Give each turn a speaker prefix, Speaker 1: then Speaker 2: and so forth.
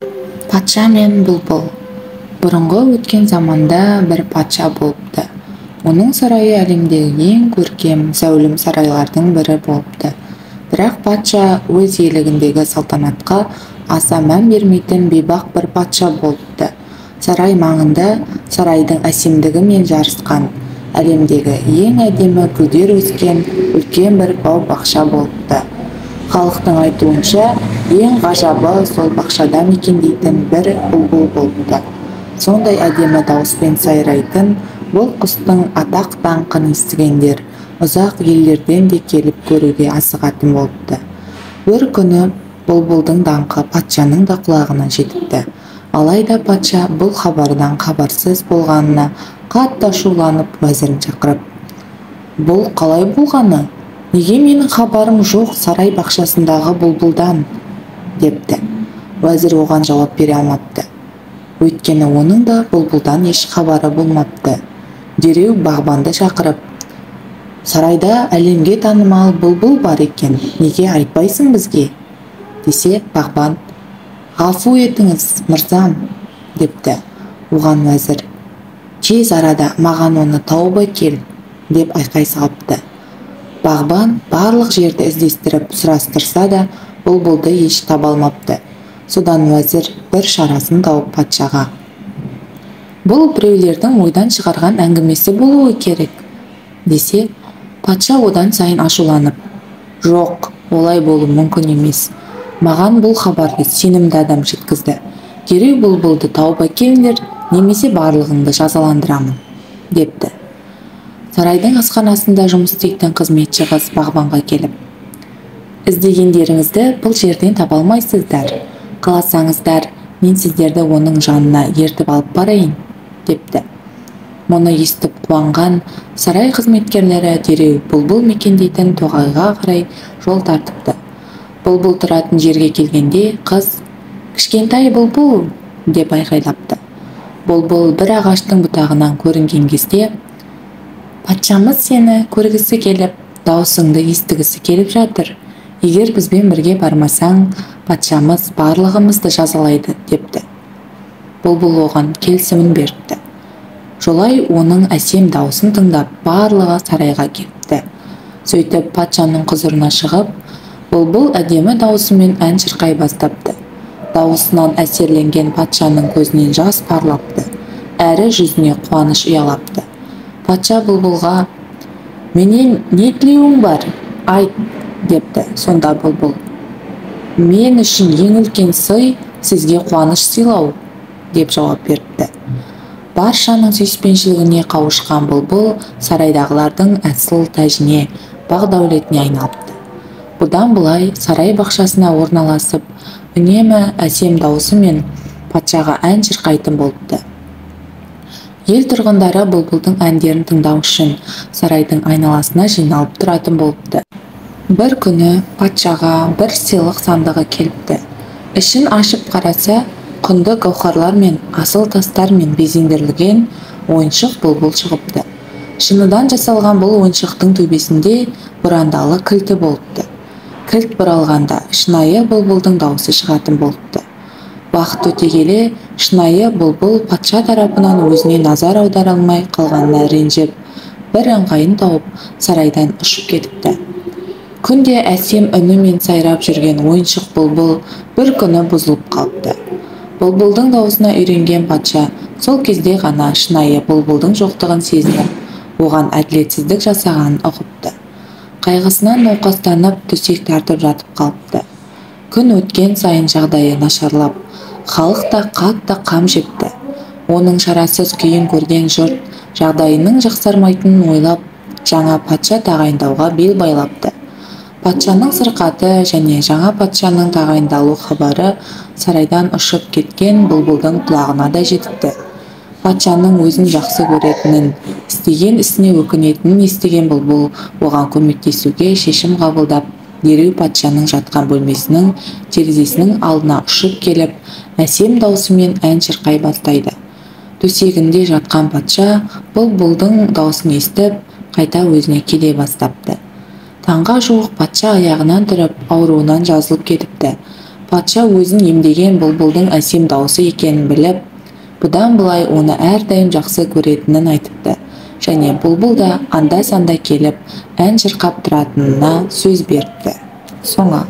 Speaker 1: Патша мен бұлбұл. Бұрынғы өткен заманда бір патша болыпты. Оның сарайы әлемдегі ең көркем, зәулім сарайлардың бірі болыпты. Бірақ патша өз иелігіндегі салтанатқа аса мән бермейтін бейбақ бір патша болыпты. Сарай маңында сарайдың әсемдігімен жарысқан, әлемдегі ең әдемі гүлдер өскен үлкен бір бау-бақша болыпты. Халықтың айтуынша, ең ғажабы сол бақшада мекендейтін бір бұлбұл болыпты. Сондай әдемі дауыспен сайрайтын бұл құстың атақ даңқын естігендер ұзақ елдерден де келіп көруге асығатын болыпты. Бір күні бұлбұлдың даңқы патшаның да құлағына жетіпті. Алайда патша бұл хабардан хабарсыз болғанына қатты ашуланып уәзірін шақырып: "Бұл қалай болғаны? Неге менің хабарым жоқ сарай бақшасындағы бұлбұлдан?" депті. Уәзір оған жауап бере алмапты. Өйткені оның да бұлбұлдан еш хабары болмапты. Дереу бағбанды шақырып: "Сарайда әлемге танымал бұлбұл бар екен, неге айтпайсың бізге?" десе, бағбан: "Ғафу етіңіз, мырзам" депті. Оған уәзір: "Тез арада маған оны тауып әкел" деп айқай салыпты. Бағбан барлық жерді іздестіріп сұрастырса да бұлбұлды еш таба алмапты. Содан уәзір бір шарасын тауып патшаға: "Бұл біреулердің ойдан шығарған әңгімесі болуы керек" десе, патша одан сайын ашуланып: "Жоқ, олай болуы мүмкін емес. Маған бұл хабарды сенімді адам жеткізді. Дереу бұлбұлды тауып әкеліңдер, немесе барлығыңды жазаландырамын" депті. Сарайдың асханасында жұмыс істейтін қызметші қыз бағбанға келіп: "Іздегендеріңізді бұл жерден таба алмайсыздар. Қаласаңыздар, мен сіздерді оның жанына ертіп алып барайын" депті. Мұны естіп қуанған сарай қызметкерлері дереу бұлбұл мекендейтін тоғайға қарай жол тартыпты. Бұлбұл тұратын жерге келгенде қыз: "Кішкентай бұлбұл" деп айқайлапты. Бұлбұл бір ағаштың бұтағынан көрінген кезде: "Патшамыз сені көргісі келіп, даусыңды естігісі келіп жатыр. Егер бізбен бірге бармасаң, патшамыз барлығымызды жазалайды" депті. Бұлбұл оған келісімін беріпті. Жолай оның әсем даусын тыңдап, барлығы сарайға келіпті. Сөйтіп патшаның құзырына шығып, бұлбұл әдемі даусымен ән шырқай бастапты. Дауысынан әсерленген патшаның көзінен жас парлапты, әрі жүзіне қуаныш ұялапты. Патша бұлбұлға: "Менен не тілеуің бар? Айт" депті. Сонда бұлбұл: "Мен үшін ең үлкен сый сізге қуаныш сыйлау" деп жауап беріпті. Баршаның сүйіспеншілігіне қауышқан бұлбұл сарайдағылардың әсіл тәжіне, бақ-дәулетіне айналыпты. Бұдан бұлай сарай бақшасына орналасып, үнемі әсем даусымен патшаға ән шырқайтын болыпты. Ел тұрғындары бұлбұлдың әндерін тыңдау үшін сарайдың айналасына жиналып тұратын болыпты. Бір күні патшаға бір сыйлық сандығы келіпті. Ішін ашып қараса, құнды гауһарлар мен асыл тастармен безендірілген ойыншық бұлбұл шығыпты. Шыныдан жасалған бұл ойыншықтың төбесінде бұрандалы кілті болыпты. Кілт бұралғанда шынайы бұлбұлдың дауысы шығатын болыпты. Уақыт өте келе шынайы бұлбұл патша тарапынан өзіне назар аудара алмай қалғанына ренжіп, бір ыңғайын тауып сарайдан ұшып кетіпті. Күнде әсем үнімен сайрап жүрген ойыншық бұлбұл бір күні бұзылып қалыпты. Бұлбұлдың дауысына үйренген патша сол кезде ғана шынайы бұлбұлдың жоқтығын сезініп, оған әділетсіздік жасағанын ұғыпты. Қайғысынан науқастанып төсек тартып жатып қалыпты. Күн өткен сайын жағдайы нашарлап, халық та қатты қам жепті. Оның шарасыз күйін көрген жұрт жағдайының жақсармайтынын ойлап, жаңа патша тағайындауға бел байлапты. Патшаның сырқаты және жаңа патшаның тағайындалу хабары сарайдан ұшып кеткен бұлбұлдың құлағына да жетіпті. Патшаның өзін жақсы көретінін, істеген ісіне өкінетінін естіген бұлбұл оған көмектесуге шешім қабылдап, дереу патшаның жатқан бөлмесінің терезесінің алдына ұшып келіп, әсем даусымен ән шырқай бастайды. Төсегінде жатқан патша бұлбұлдың даусын естіп, қайта өзіне келе бастапты. Таңға жуық патша аяғынан тұрып, ауруынан жазылып кетіпті. Патша өзін емдеген бұлбұлдың әсем дауысы екенін біліп, бұдан былай оны әрдайым жақсы көретінін айтыпты. Және бұлбұл да анда-санда келіп ән шырқап тұратынына сөз беріпті. Соңы.